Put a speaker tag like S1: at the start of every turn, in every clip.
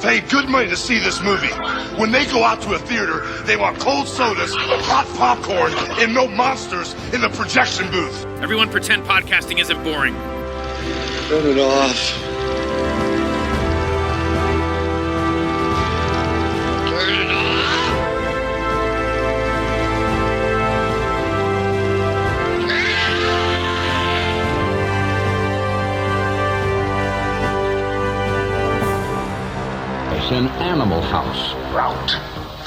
S1: paid good money to see this movie. When they go out to a theater, they want cold sodas, hot popcorn, and no monsters in the projection booth.
S2: Everyone pretend podcasting isn't boring.
S3: Turn it off. Turn it off.
S4: In Animal House.
S5: Rout.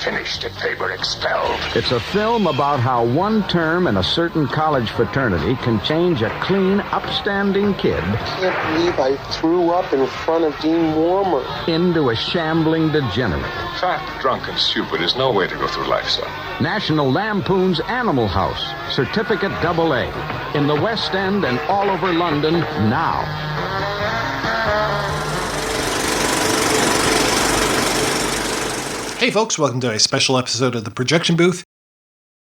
S5: Finished at Faber expelled.
S4: It's a film about how one term in a certain college fraternity can change a clean, upstanding kid.
S6: I can't believe I threw up in front of Dean Warmer.
S4: Into a shambling degenerate.
S5: Fat, drunk, and stupid is no way to go through life, son.
S4: National Lampoon's Animal House. Certificate AA. In the West End and all over London now.
S7: Hey folks, welcome to a special episode of The Projection Booth.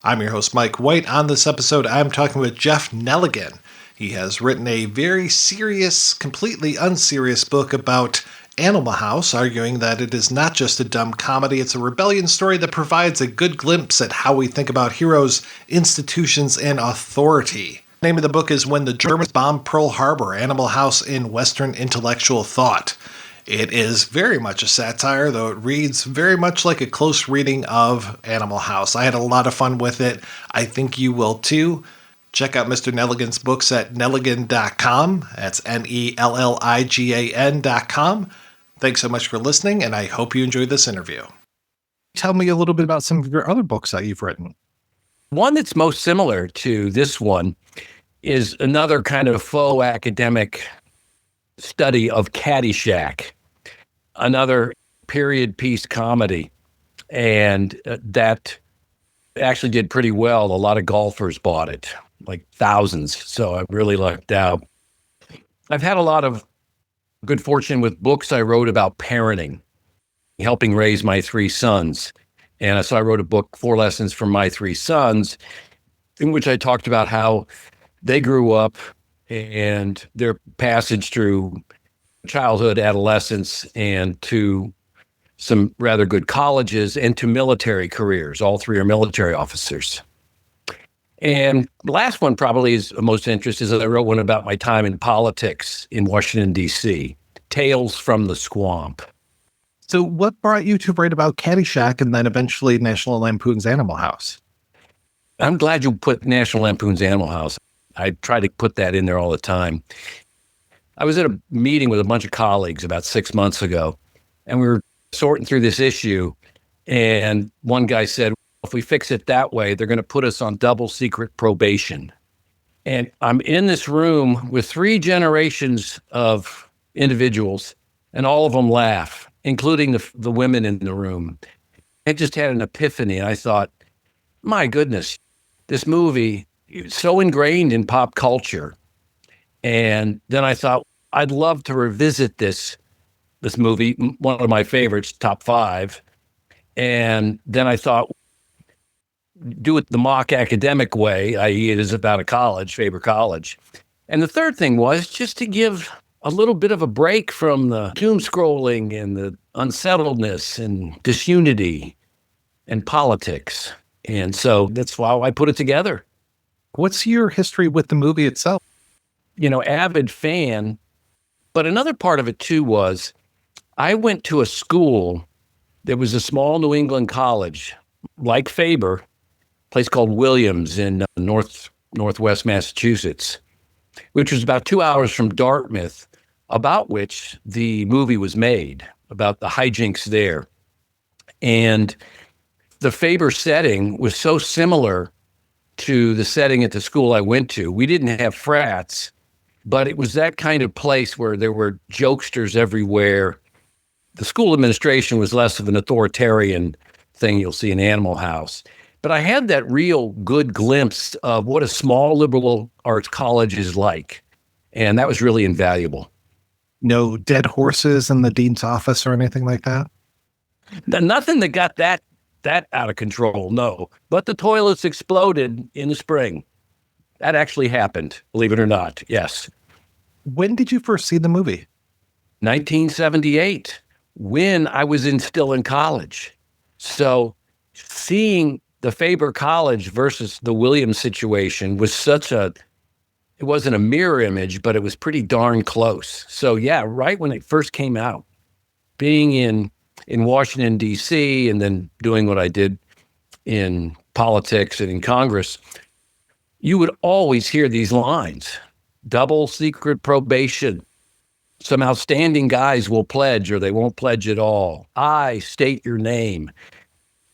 S7: I'm your host Mike White. On this episode, I'm talking with Jeff Nelligan. He has written a very serious, completely unserious book about Animal House, arguing that it is not just a dumb comedy, it's a rebellion story that provides a good glimpse at how we think about heroes, institutions, and authority. The name of the book is When the Germans Bombed Pearl Harbor, Animal House in Western Intellectual Thought. It is very much a satire, though it reads very much like a close reading of Animal House. I had a lot of fun with it. I think you will too. Check out Mr. Nelligan's books at Nelligan.com. That's Nelligan.com. Thanks so much for listening, and I hope you enjoyed this interview. Tell me a little bit about some of your other books that you've written.
S8: One that's most similar to this one is another kind of faux academic study of Caddyshack, another period piece comedy, and that actually did pretty well. A lot of golfers bought it, like thousands, so I really lucked out. I've had a lot of good fortune with books I wrote about parenting, helping raise my three sons, and so I wrote a book, 4 Lessons from My Three Sons, in which I talked about how they grew up and their passage through childhood, adolescence, and to some rather good colleges and to military careers. All three are military officers. And the last one probably is of most interest is that I wrote one about my time in politics in Washington, D.C., Tales from the Swamp.
S7: So what brought you to write about Caddyshack and then eventually National Lampoon's Animal House?
S8: I'm glad you put National Lampoon's Animal House. I try to put that in there all the time. I was at a meeting with a bunch of colleagues about 6 months ago, and we were sorting through this issue, and one guy said, if we fix it that way, they're going to put us on double secret probation. And I'm in this room with 3 generations of individuals, and all of them laugh, including the women in the room. I just had an epiphany, and I thought, my goodness, this movie so ingrained in pop culture. And then I thought, I'd love to revisit this movie, one of my favorites, top 5. And then I thought, do it the mock academic way, i.e. it is about a college, Faber College. And the third thing was just to give a little bit of a break from the doom scrolling and the unsettledness and disunity and politics. And so that's why I put it together.
S7: What's your history with the movie itself?
S8: Avid fan. But another part of it too was I went to a school. There was a small New England college like Faber, a place called Williams in northwest Massachusetts, which was about 2 hours from Dartmouth, about which the movie was made, about the hijinks there. And the Faber setting was so similar to the setting at the school I went to. We didn't have frats, but it was that kind of place where there were jokesters everywhere. The school administration was less of an authoritarian thing you'll see in Animal House. But I had that real good glimpse of what a small liberal arts college is like. And that was really invaluable.
S7: No dead horses in the dean's office or anything like that?
S8: Nothing that got that out of control, no. But the toilets exploded in the spring. That actually happened, believe it or not, yes.
S7: When did you first see the movie?
S8: 1978. when I was still in college. So seeing the Faber College versus the Williams situation was it wasn't a mirror image, but it was pretty darn close. So yeah, right when it first came out, being in Washington, D.C., and then doing what I did in politics and in Congress, you would always hear these lines: double secret probation. Some outstanding guys will pledge or they won't pledge at all. I state your name.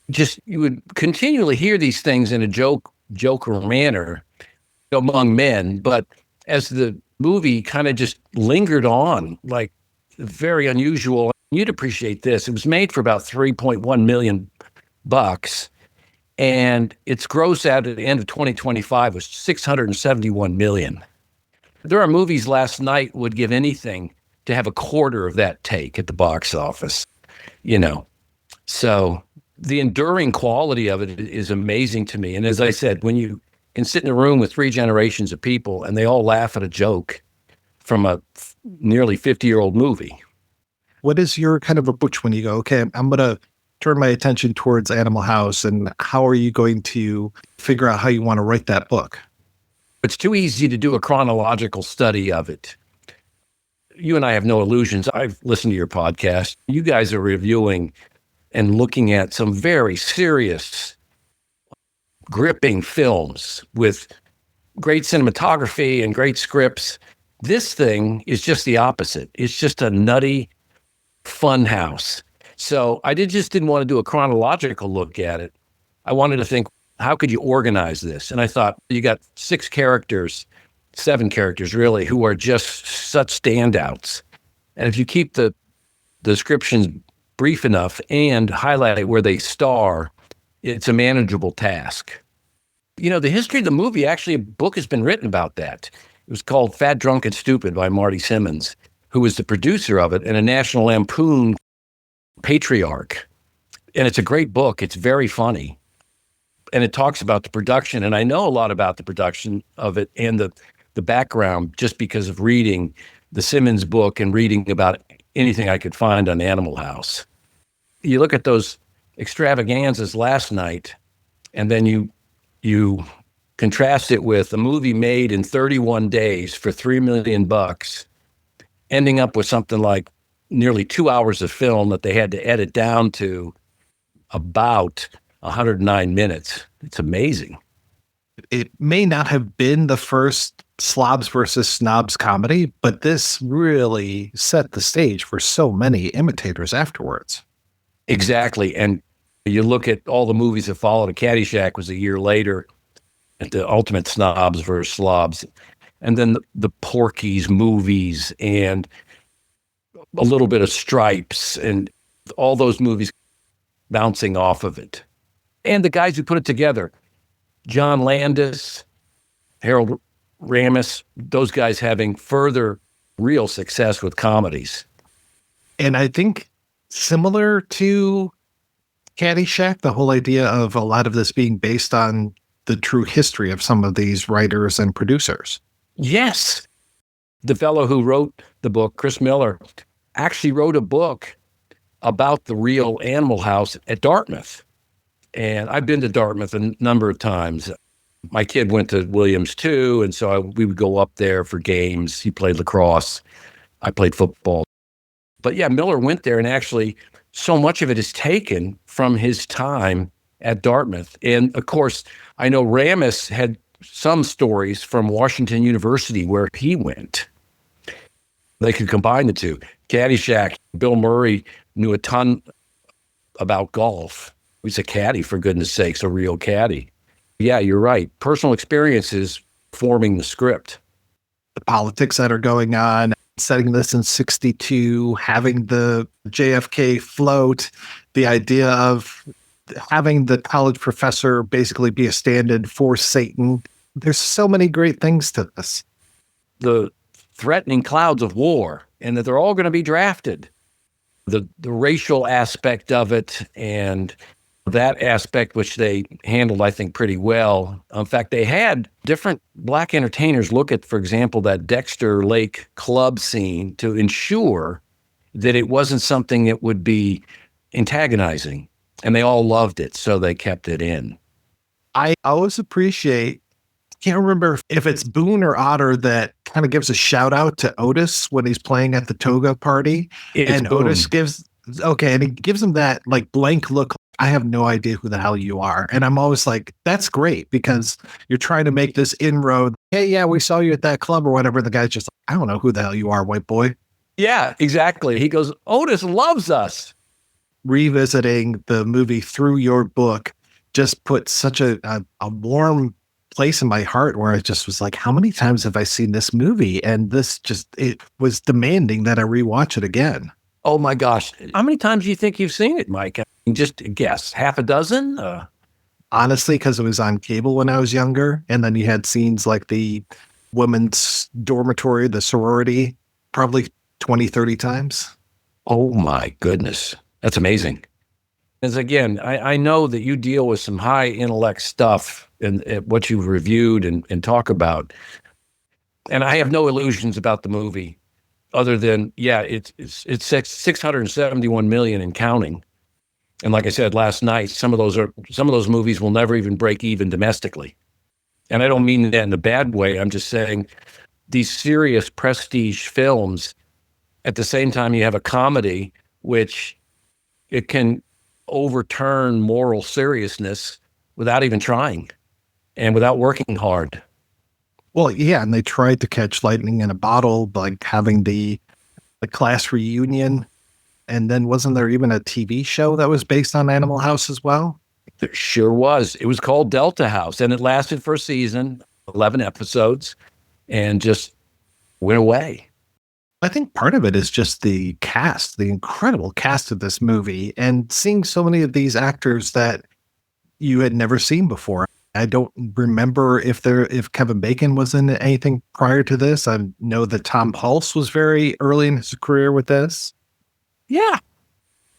S8: Just, you would continually hear these things in a joker manner among men. But as the movie kind of just lingered on, like, very unusual, you'd appreciate this. It was made for about $3.1 million, and its gross out at the end of 2025 was $671 million. There are movies last night would give anything to have a quarter of that take at the box office, So the enduring quality of it is amazing to me. And as I said, when you can sit in a room with 3 generations of people and they all laugh at a joke from a nearly 50-year-old movie.
S7: What is your kind of approach when you go, okay, I'm going to turn my attention towards Animal House, and how are you going to figure out how you want to write that book?
S8: It's too easy to do a chronological study of it. You and I have no illusions. I've listened to your podcast. You guys are reviewing and looking at some very serious, gripping films with great cinematography and great scripts. This thing is just the opposite. It's just a nutty fun house. So I just didn't want to do a chronological look at it. I wanted to think, how could you organize this? And I thought, you got 7 characters really, who are just such standouts. And if you keep the descriptions brief enough and highlight where they star, it's a manageable task. The history of the movie, actually, a book has been written about that. It was called Fat, Drunk, and Stupid by Marty Simmons, who was the producer of it and a National Lampoon patriarch. And it's a great book. It's very funny. And it talks about the production. And I know a lot about the production of it and the background just because of reading the Simmons book and reading about anything I could find on Animal House. You look at those extravaganzas last night, and then you contrast it with a movie made in 31 days for $3 million, ending up with something like nearly 2 hours of film that they had to edit down to about 109 minutes. It's amazing.
S7: It may not have been the first slobs versus snobs comedy, but this really set the stage for so many imitators afterwards.
S8: Exactly. And you look at all the movies that followed. Caddyshack was a year later, at the ultimate snobs versus slobs. And then the Porky's movies and a little bit of Stripes and all those movies bouncing off of it. And the guys who put it together, John Landis, Harold Ramis, those guys having further real success with comedies.
S7: And I think similar to Caddyshack, the whole idea of a lot of this being based on the true history of some of these writers and producers.
S8: Yes. The fellow who wrote the book, Chris Miller, actually wrote a book about the real Animal House at Dartmouth. And I've been to Dartmouth a number of times. My kid went to Williams too, and so we would go up there for games. He played lacrosse. I played football. But yeah, Miller went there, and actually so much of it is taken from his time at Dartmouth. And of course, I know Ramis had some stories from Washington University where he went. They could combine the two. Caddyshack, Bill Murray knew a ton about golf. He's a caddy, for goodness sakes, a real caddy. Yeah, you're right. Personal experiences forming the script.
S7: The politics that are going on, setting this in 62, having the JFK float, the idea of having the college professor basically be a stand-in for Satan. There's so many great things to this.
S8: The threatening clouds of war, and that they're all going to be drafted. The racial aspect of it, and that aspect, which they handled, I think, pretty well. In fact, they had different black entertainers look at, for example, that Dexter Lake club scene to ensure that it wasn't something that would be antagonizing, and they all loved it, so they kept it in.
S7: I always appreciate, can't remember if it's Boone or Otter that kind of gives a shout out to Otis when he's playing at the toga party.
S8: It's Boone.
S7: Otis and he gives him that like blank look. I have no idea who the hell you are. And I'm always like, that's great because you're trying to make this inroad. Hey, yeah, we saw you at that club or whatever. The guy's just like, I don't know who the hell you are, white boy.
S8: Yeah, exactly. He goes, Otis loves us.
S7: Revisiting the movie through your book just put such a warm place in my heart where I just was like, how many times have I seen this movie? And it was demanding that I rewatch it again.
S8: Oh my gosh. How many times do you think you've seen it, Mike? Just guess, half a dozen?
S7: Honestly, because it was on cable when I was younger. And then you had scenes like the women's dormitory, the sorority, probably 20, 30 times.
S8: Oh my goodness. That's amazing. As again, I know that you deal with some high intellect stuff in what you've reviewed and talk about. And I have no illusions about the movie other than, yeah, it's 671 million and counting. And like I said last night, some of those movies will never even break even domestically. And I don't mean that in a bad way. I'm just saying these serious prestige films, at the same time you have a comedy, which it can overturn moral seriousness without even trying and without working hard.
S7: Well, yeah, and they tried to catch lightning in a bottle, like having the class reunion. And then wasn't there even a TV show that was based on Animal House as well?
S8: There sure was. It was called Delta House, and it lasted for a season, 11 episodes, and just went away.
S7: I think part of it is just the cast, the incredible cast of this movie, and seeing so many of these actors that you had never seen before. I don't remember if Kevin Bacon was in anything prior to this. I know that Tom Hulse was very early in his career with this.
S8: Yeah.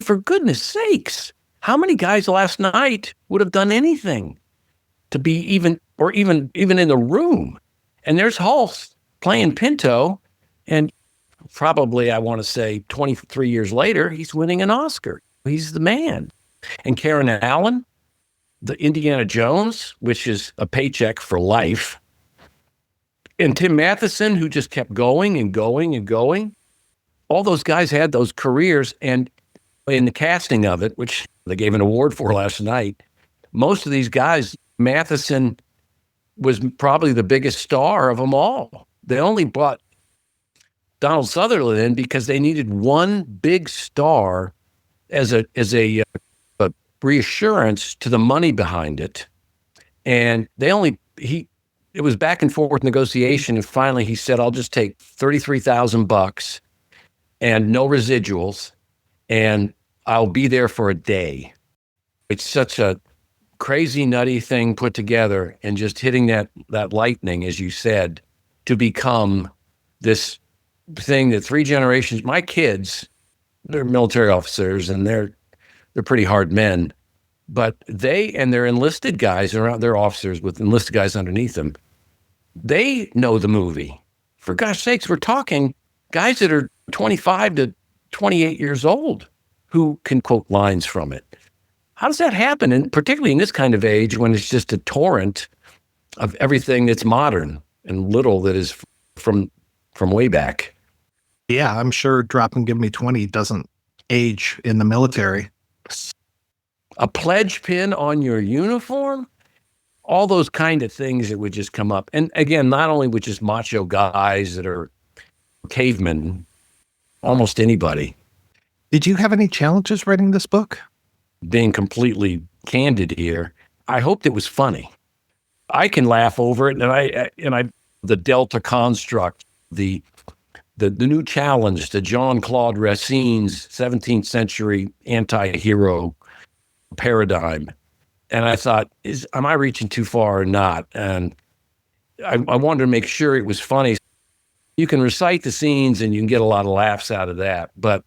S8: For goodness sakes. How many guys last night would have done anything to be even in the room? And there's Hulse playing Pinto, and probably, I want to say 23 years later, he's winning an Oscar. He's the man. And Karen Allen, the Indiana Jones, which is a paycheck for life. And Tim Matheson, who just kept going and going and going. All those guys had those careers. And in the casting of it, which they gave an award for last night, most of these guys, Matheson was probably the biggest star of them all. They only brought Donald Sutherland in because they needed one big star as a reassurance to the money behind it. And it was back and forth negotiation. And finally he said, I'll just take $33,000 and no residuals, and I'll be there for a day. It's such a crazy, nutty thing put together, and just hitting that lightning, as you said, to become this thing that 3 generations, my kids, they're military officers and they're pretty hard men, but they and their enlisted guys around, their officers with enlisted guys underneath them, they know the movie. For gosh sakes, we're talking guys that are 25 to 28 years old who can quote lines from it. How does that happen? And particularly in this kind of age when it's just a torrent of everything that's modern and little that is from way back.
S7: Yeah, I'm sure Drop and Give Me 20 doesn't age in the military.
S8: A pledge pin on your uniform? All those kind of things that would just come up. And again, not only with just macho guys that are cavemen, almost anybody.
S7: Did you have any challenges writing this book?
S8: Being completely candid here, I hoped it was funny. I can laugh over it, and I the Delta construct, the new challenge to Jean-Claude Racine's 17th century anti-hero paradigm. And I thought, am I reaching too far or not? And I wanted to make sure it was funny. You can recite the scenes and you can get a lot of laughs out of that, but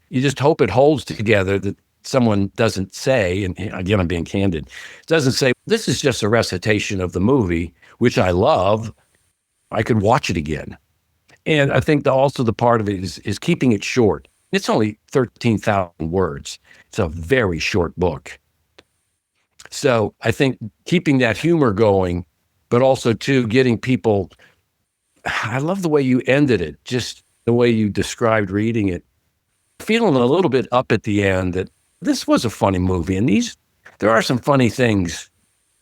S8: you just hope it holds together, that someone doesn't say, and again, I'm being candid, doesn't say, this is just a recitation of the movie, which I love. I could watch it again. And I think also the part of it is keeping it short. It's only 13,000 words. It's a very short book. So I think keeping that humor going, but also too getting people, I love the way you ended it, just the way you described reading it, feeling a little bit up at the end that this was a funny movie. And there are some funny things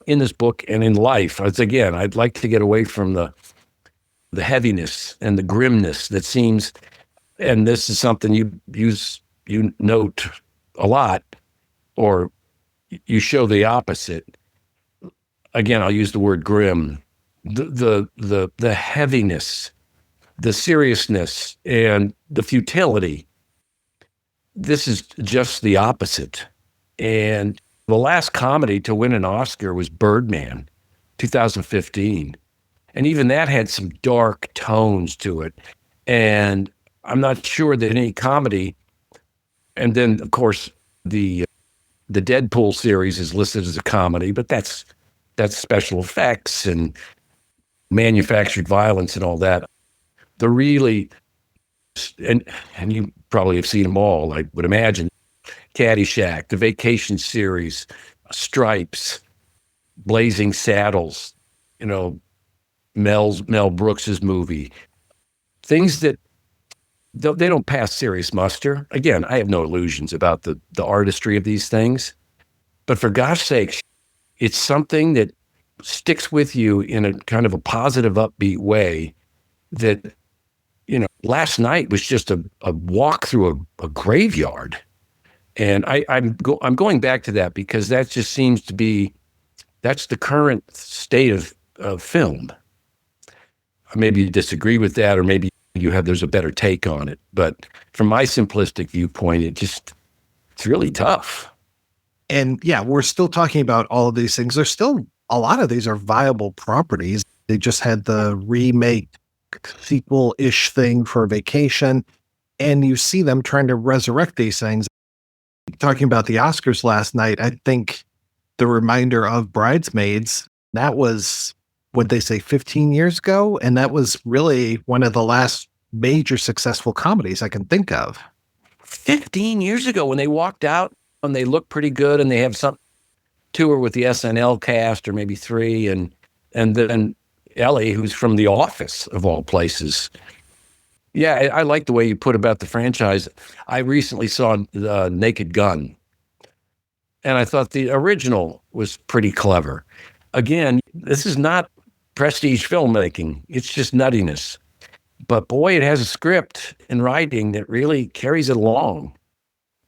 S8: in this book and in life. Again, I'd like to get away from the heaviness and the grimness that seems, and this is something you note a lot, or you show the opposite. Again, I'll use the word grim. The heaviness, the seriousness, and the futility. This is just the opposite. And the last comedy to win an Oscar was Birdman, 2015. And even that had some dark tones to it. And I'm not sure that any comedy, and then, of course, the Deadpool series is listed as a comedy, but that's special effects and manufactured violence and all that. The really, and you probably have seen them all, I would imagine, Caddyshack, the Vacation series, Stripes, Blazing Saddles, Mel Brooks's movie, things that they don't pass serious muster. Again, I have no illusions about the artistry of these things, but for gosh sakes, it's something that sticks with you in a kind of a positive, upbeat way that, last night was just a walk through a graveyard. And I'm going back to that because that just seems to be, that's the current state of film. Maybe you disagree with that, or maybe there's a better take on it. But from my simplistic viewpoint, it's really tough.
S7: And yeah, we're still talking about all of these things. There's still, a lot of these are viable properties. They just had the remake sequel-ish thing for Vacation, and you see them trying to resurrect these things. Talking about the Oscars last night, I think the reminder of Bridesmaids, that was, what they say, 15 years ago, and that was really one of the last major successful comedies I can think of.
S8: 15 years ago, when they walked out and they look pretty good and they have some tour with the SNL cast, or maybe 3, and then Ellie, who's from The Office of all places. Yeah, I like the way you put about the franchise. I recently saw Naked Gun, and I thought the original was pretty clever. Again, this is not prestige filmmaking. It's just nuttiness. But boy, it has a script and writing that really carries it along.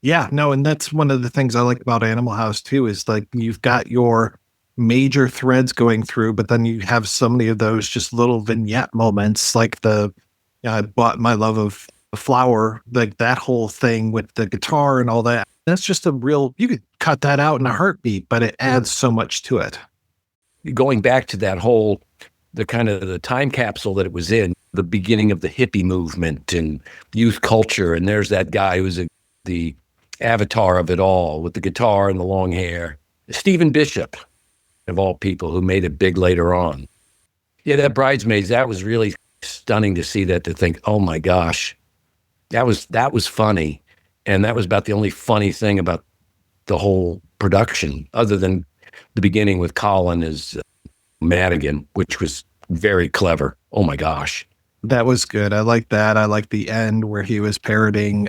S7: Yeah, no, and that's one of the things I like about Animal House too, is like you've got your major threads going through, but then you have so many of those just little vignette moments, like I bought my love of the flower, like that whole thing with the guitar and all that. That's just you could cut that out in a heartbeat, but it adds so much to it.
S8: Going back to that whole, the kind of the time capsule that it was in, the beginning of the hippie movement and youth culture, and there's that guy who's the avatar of it all with the guitar and the long hair, Stephen Bishop, of all people, who made it big later on. Yeah, that Bridesmaids, that was really stunning to see that, to think, oh my gosh, that was funny. And that was about the only funny thing about the whole production, other than the beginning with Colin as Madigan, which was very clever. Oh my gosh.
S7: That was good. I like that. I like the end where he was parodying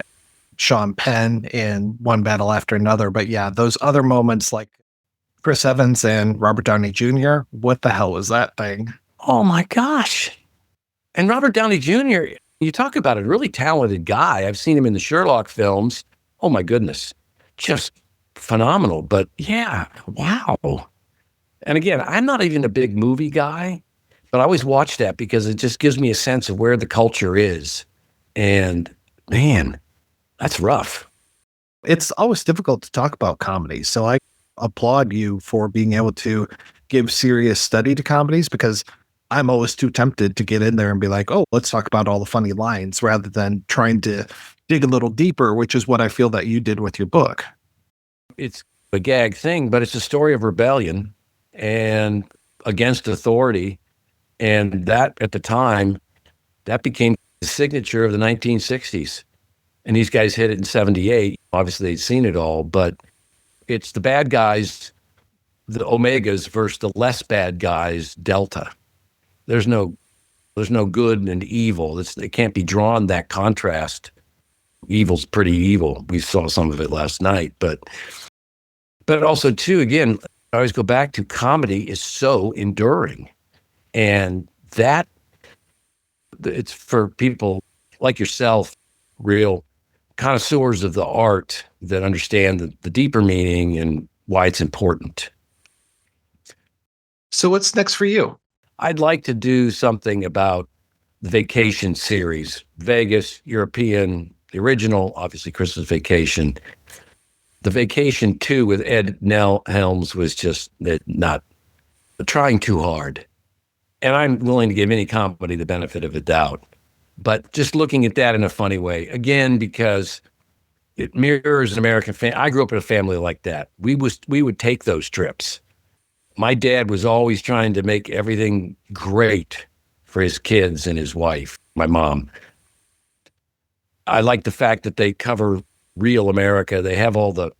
S7: Sean Penn in One Battle After Another. But yeah, those other moments like Chris Evans and Robert Downey Jr., what the hell was that thing?
S8: Oh my gosh. And Robert Downey Jr., you talk about a really talented guy. I've seen him in the Sherlock films. Oh my goodness. Just phenomenal. But yeah, wow. And again, I'm not even a big movie guy, but I always watch that because it just gives me a sense of where the culture is. And man, that's rough.
S7: It's always difficult to talk about comedies. So I applaud you for being able to give serious study to comedies, because I'm always too tempted to get in there and be like, oh, let's talk about all the funny lines, rather than trying to dig a little deeper, which is what I feel that you did with your book.
S8: It's a gag thing, but it's a story of rebellion and against authority. And that, at the time, that became the signature of the 1960s. and these guys hit it in 78. Obviously, they'd seen it all, but it's the bad guys, the omegas versus the less bad guys, delta. There's no good and evil. It can't be drawn that contrast. Evil's pretty evil. We saw some of it last night, but also too, again, I always go back to comedy is so enduring, and that it's for people like yourself, real connoisseurs of the art that understand the deeper meaning and why it's important.
S7: So what's next for you?
S8: I'd like to do something about the Vacation series, Vegas, European, the original, obviously Christmas Vacation. The Vacation 2 with Ed Helms was just not trying too hard. And I'm willing to give any comedy the benefit of a doubt. But just looking at that in a funny way, again, because it mirrors an American family. I grew up in a family like that. We would take those trips. My dad was always trying to make everything great for his kids and his wife, my mom. I like the fact that they cover real America. They have all the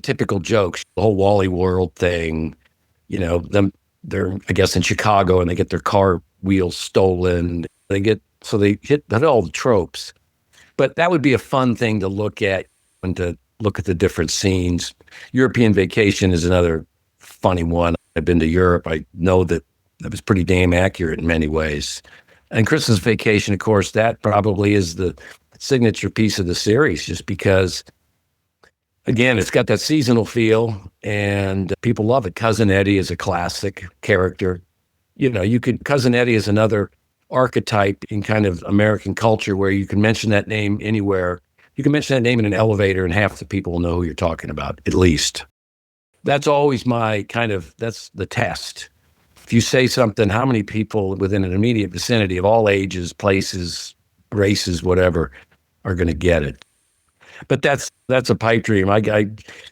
S8: typical jokes, the whole Wally World thing, they're, I guess, in Chicago and they get their car wheels stolen. They hit all the tropes. But that would be a fun thing to look at and to look at the different scenes. European Vacation is another funny one. I've been to Europe. I know that was pretty damn accurate in many ways. And Christmas Vacation, of course, that probably is the signature piece of the series, just because, again, it's got that seasonal feel and people love it. Cousin Eddie is a classic character. Cousin Eddie is another archetype in kind of American culture where you can mention that name anywhere. You can mention that name in an elevator and half the people will know who you're talking about, at least. That's always that's the test. If you say something, how many people within an immediate vicinity of all ages, places, races, whatever, are going to get it? But that's a pipe dream.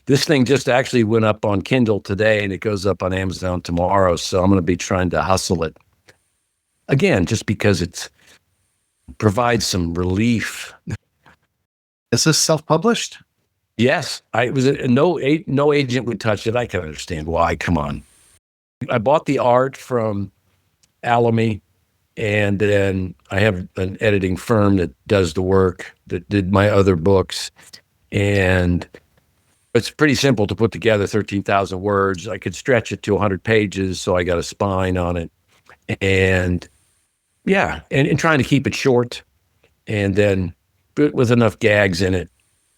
S8: This thing just actually went up on Kindle today, and it goes up on Amazon tomorrow. So I'm going to be trying to hustle it again, just because it provides some relief.
S7: Is this self-published?
S8: Yes, no agent would touch it. I can understand why. Come on. I bought the art from Alamy, and then I have an editing firm that does the work, that did my other books. And it's pretty simple to put together, 13,000 words. I could stretch it to 100 pages, so I got a spine on it. And yeah, and trying to keep it short, and then with enough gags in it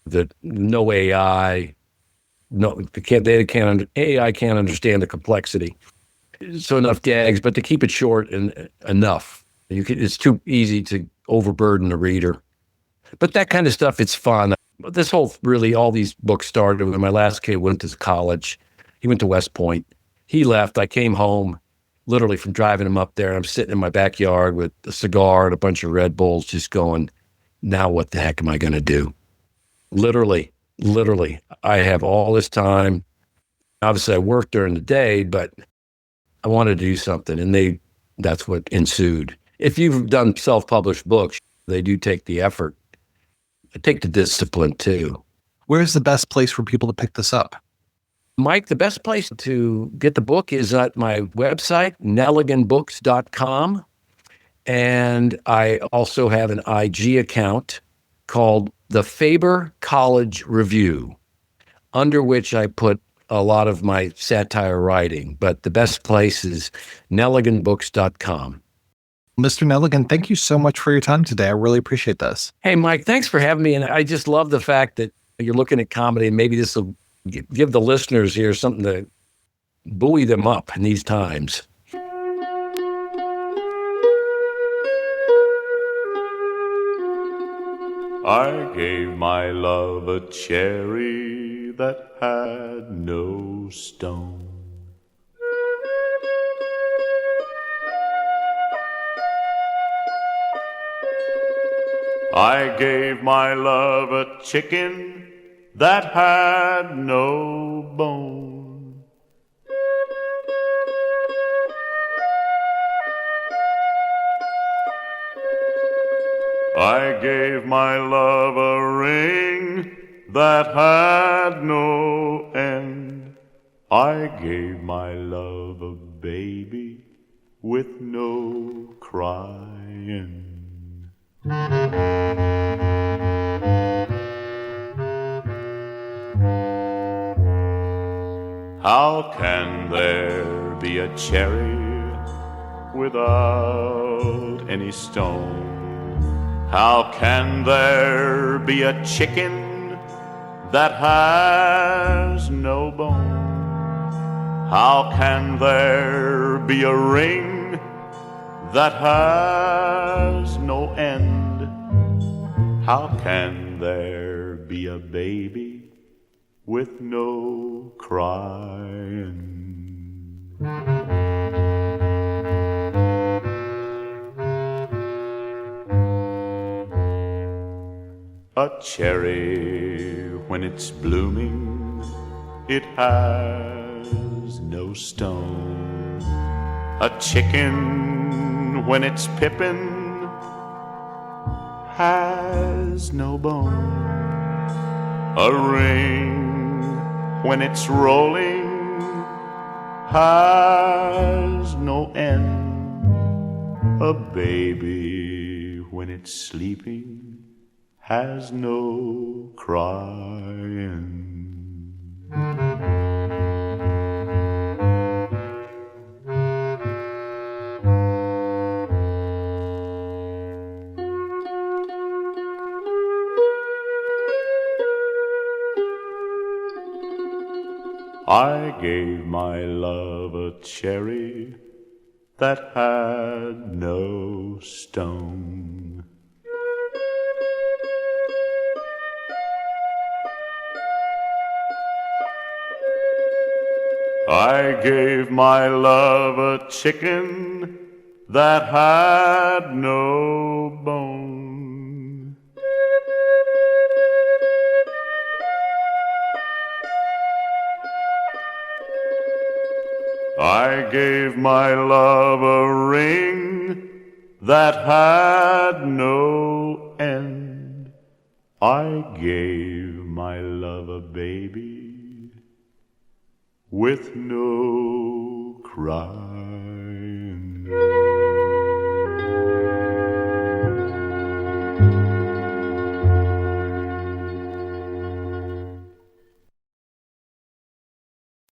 S8: that no AI, AI can't understand the complexity. So enough gags, but to keep it short and enough. It's too easy to overburden the reader. But that kind of stuff, it's fun. All these books started when my last kid went to college. He went to West Point. He left. I came home literally from driving him up there. I'm sitting in my backyard with a cigar and a bunch of Red Bulls, just going, now what the heck am I going to do? Literally, I have all this time. Obviously, I work during the day, but I wanted to do something, and that's what ensued. If you've done self-published books, they do take the effort. They take the discipline, too.
S7: Where's the best place for people to pick this up?
S8: Mike, the best place to get the book is at my website, nelliganbooks.com. And I also have an IG account called the Faber College Review, under which I put a lot of my satire writing. But the best place is nelliganbooks.com.
S7: Mr. Nelligan, thank you so much for your time today. I really appreciate this.
S8: Hey, Mike, thanks for having me. And I just love the fact that you're looking at comedy, and maybe this will give the listeners here something to buoy them up in these times.
S9: I gave my love a cherry that had no stone. I gave my love a chicken that had no bone. I gave my love a ring that had no end. I gave my love a baby with no crying. How can there be a cherry without any stone? How can there be a chicken that has no bone? How can there be a ring that has no end? How can there be a baby with no crying? A cherry, when it's blooming, it has no stone. A chicken, when it's pippin', has no bone. A ring, when it's rolling, has no end. A baby, when it's sleeping, has no crying. I gave my love a cherry that had no stone. I gave my love a chicken that had no bone. I gave my love a ring that had no end. I gave my love a baby with no cry.